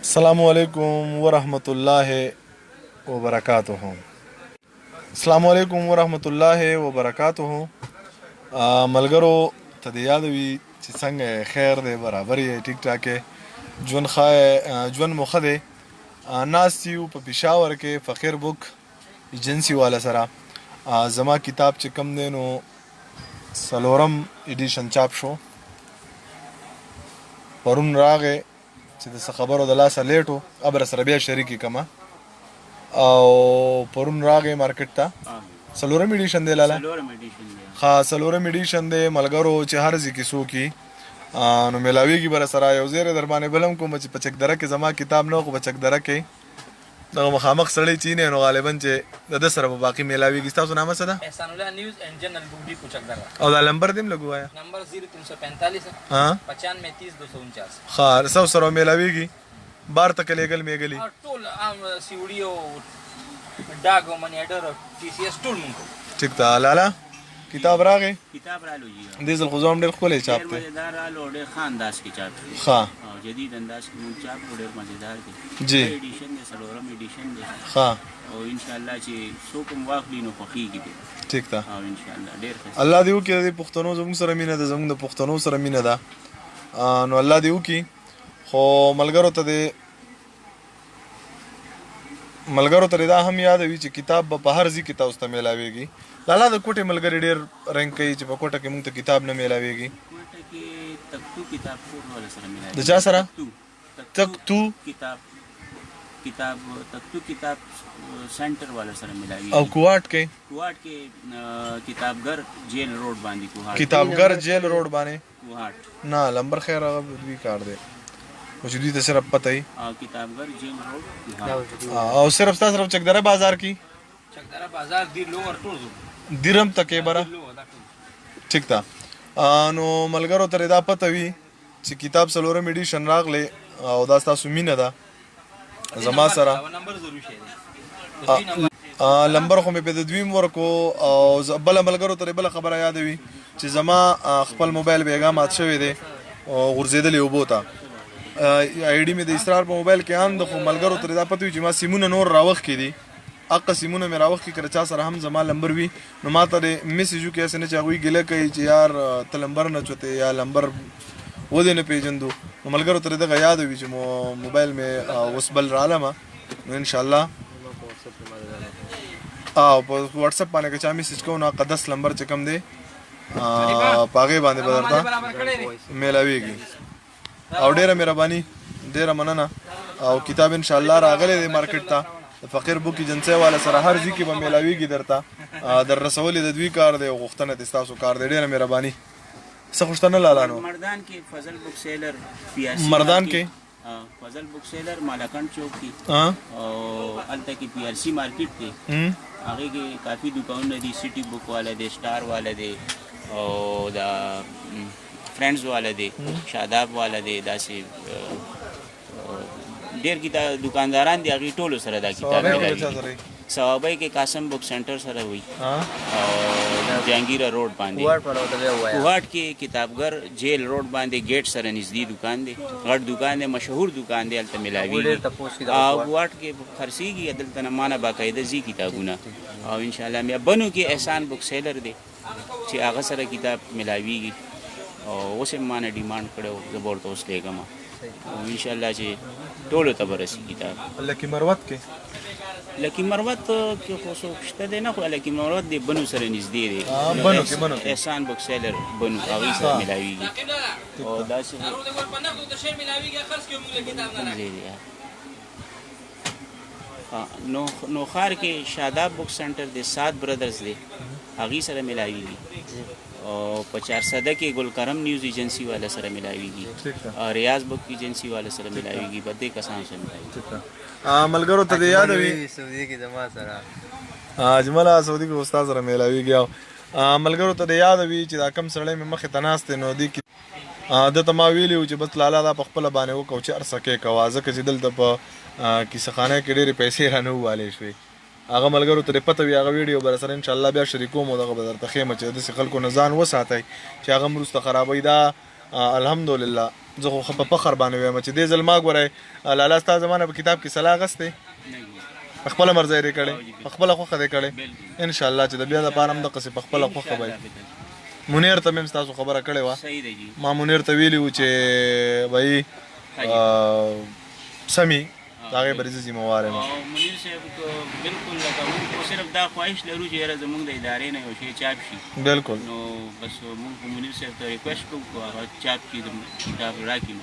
السلام علیکم ورحمۃ اللہ وبرکاتہ. السلام علیکم ورحمۃ اللہ وبرکاتہ. ملګرو ته د یاد وي چې څنګه خیر دی برابر یې ټیک ټاک یې ژوند مو ښه دی. ناست یو په پېښور کې فقیر بک ایجنسي والا سره زما کتاب چې کم دی نو 4م ایډیشن چاپ شو. پرون راغی چې د څه خبرو د لاسه لیټ و ابره سره بیا شریکې کمه او پرون راغی مارکیټ ته. 4م ایډیشن دی لاله ښه 4م ایډیشن دی ملګرو چې هر ځای کې څوک نو میلاویږي بره سره یو ځای در باندې بل هم کوم چې په چکدره کې زما کتاب نه خو په چکدره کې دغه مخامخ سړی چینی نو غالبا چې د ده سره به باقي میلاویږي. ستاسو نامه څه ده؟ احسان الله نیوز اینڈ جنرل بوډي کوچکدره. او دا نمبر دې هم لږ ووایه. نمبر 0345 9530 249. ښه سو سره میلاویږي بار ته کلیګل میګلی ټول عام سیوډي او ډاګ او منی اډر ټي سی اس ټول مونږ. ټیک ده لاله کتاب راغی کتاب رالو جی دې ځل خو زه هم ډېر ښکلی چاپ دی. مزیدار رالو ډېر ښه انداز کې چاپ دی ښه او جدید انداز کې مونږ چاپ کړو ډېر مزیدار دی جی ایډیشن دی 4م ایډیشن دی ښه او ان شاء الله چې څوک هم واخلي نو خوښیږي دی ټیک ده. او ان شاء الله ډېر ښه الله دې وکړي د پښتنو زموږ سره مینه ده زموږ د پښتنو سره مینه ده نو الله دې وکړي. خو ملګرو ته دا هم یاد وي چې کتاب به په هر ځای کې تاسو ته میلاویږي. لالا د کوټې ملګري ډېر رنګ کوي چې په کوټه کې موږ ته کتاب نه میلاویږي. کوټه کې تکتو کتاب ټول والا سره ملایي. د چا سره؟ تکتو کتاب سنټر والا سره ملایي. او کوټ کې کتابګر جیل روډ باندې کتابګر جیل روډ باندې کوهاټ نه لمبر خیر هغه دوی کار دی او چې دوی ته صرف پته وي او کتابګر جیل روډ او صرف تاسو صرف چکدره بازار کې چکدره بازار دی لوور ټول دیرم تکې بره ټیک ده. نو ملګرو ته دا پته وي چې کتاب 4م ایډیشن راغلی او دا ستاسو مینه ده زما سره. لمبر خو مې په د دویم ورکو او بله ملګرو ته بله خبره یادوي چې زما خپل موبایل بیګا مات شوی دی غورځېدلی اوبو ته آی ډي مې د اسرار په موبایل کې ان د خو ملګرو ته دا پته وي چې ما سیمونه نور راوخ کې دي اقا سیمونه مې راوخ کې کړه چا سره هم زما لمبر وي نو ما ته میسیج وکړي اسنه چې هغوی ګیله کوي چې یار ته لمبر نه چوتې یا لمبر ودې نه پیژندو. نو ملګرو ته دغه یاد وي چې موبایل مې اوس بل رالمه نو انشاءالله په واتساپ باندې که چا میسیج کوو نو هغه 10 لمبر چې کم دی په هغې باندې به درته میلاویږي. او ډېره مهرباني ډېره مننه او کتاب انشاءالله راغلی دی مارکیټ ته د فقیر بک ایجنسۍ والا سره هر ځای کې به میلاویږي درته در رسولې د دوی کار دی او غوښتنه د ستاسو کار دی. ډېره مهرباني څه غوښتنه لالانو مردان کې فضل بک سیلر مردان کې فضل بک سیلر مالاکنډ چوک کې او هلته کې پی آر سی مارکیټ دی هغې کې کافي دوکانونه دي سټي بک والا دی سټار والا دی او دا فرینډز والا دی شاداب والا دی داسې ډېر دکانداران دي هغې ټولو سره دا کتاب میلاوي. صوابۍ کې قاسم بک سنټر سره وي او جهانګیره روډ باندې کوهاټ کې کتابګر جیل روډ باندې ګیټ سره نږدې دکان دی غټ دکان دی مشهور دکان دی هلته میلاویږي او کوهاټ کې خرڅېږي دلته نه مانه باقاعده ځي کتابونه او انشاءالله بیا بنو کې احسان بک سیلر دی چې هغه سره کتاب میلاویږي او اوس یې مانه ډیمانډ کړی و زه به ورته اوس لیږم او انشاءالله چې ټولو ته به رسي کتاب. لکي مروت کې لکي مروت کې خو څوک شته دی نه خو لکي مروت دی بنو سره نږدې دی بنو احسان بک سیلر بنو هغې سره میلاویږي او داسې نو ښار کې شاداب بک سنټر دی 7 برادرز دی هغې سره میلاویږي او په 400 کې ګلکرم نیوز ایجنسی والا سره میلاویږي ریاض بک ایجنسی والا سره میلاویږي بدې کسانو سره میلاویږي. ملګرو ته د یاد وي سعودي کې زما سره اجمله سعودي کې استاد سره میلاویږي او ملګرو ته د یاد وي چې دا کم سړی مې مخې ته ناست دی نو دې کې دته ما ویلي و چې بس لالا دا په خپله باندې وکړو چې هر څه کې کوه ځکه چې دلته په کیسهخانه کې ډېرې پیسې رانه ووالې شوې هغه ملګرو ته پته وي هغه ویډیو به سره انشاءالله بیا شریکوم او دغه به درته ښیم چې داسې خلکو نه ځان وساتئ چې هغه هم وروسته خرابوي. دا الحمدلله زه خو په فخر باندې وایم چې دې ځل ما ګورئ لالا ستا زمانه په کتاب کې صلاح اغستې په خپله مرزه یې کړې په خپله خوښه دې کړې انشاءالله چې د بیا دپاره هم دقسې په خپله خوښه به منیر ته مې هم ستاسو خبره کړې وه ما منیر ته ویلي وو چې بهی سمي د هغې به زه ذمهوار یم منیر صاحب بالکل لکه موږ خو صرف دا خواهش لرو چې یاره زموږ د ادارې نه یو شی چاپ شي بالکل نو بس موږ منیر صاحب ته ریکویسټ کوو هغه چاپ کړي د کتاب راکړي